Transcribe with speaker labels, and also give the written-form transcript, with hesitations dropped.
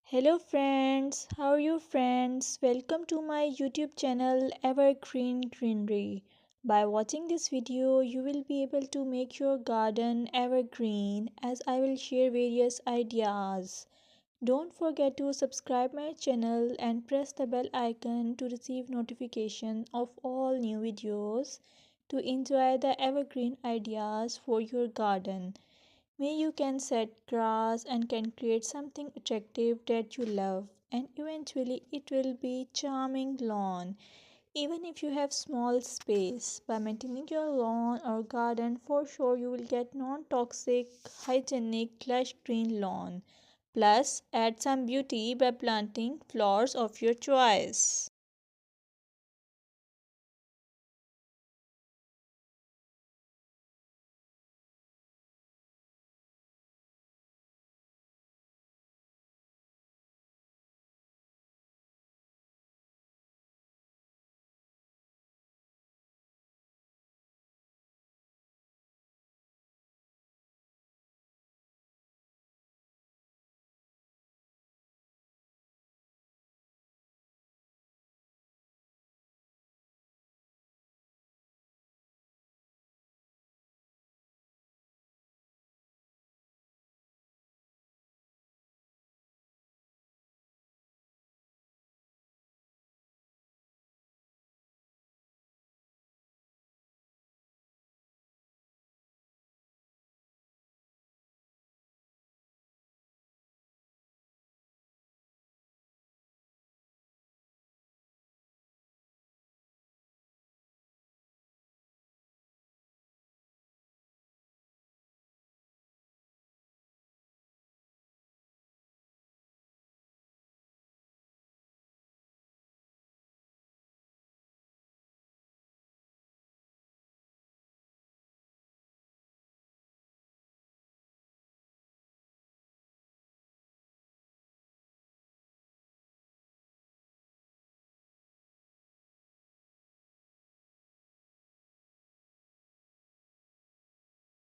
Speaker 1: Hello friends, how are you friends? Welcome to my YouTube channel Evergreen Greenery. By watching this video, you will be able to make your garden evergreen as I will share various ideas. Don't forget to subscribe my channel and press the bell icon to receive notification of all new videos to enjoy the evergreen ideas for your garden. May you can set grass and can create something attractive that you love and eventually it will be charming lawn. Even if you have small space, by maintaining your lawn or garden for sure you will get non-toxic, hygienic, lush green lawn. Plus add some beauty by planting flowers of your choice.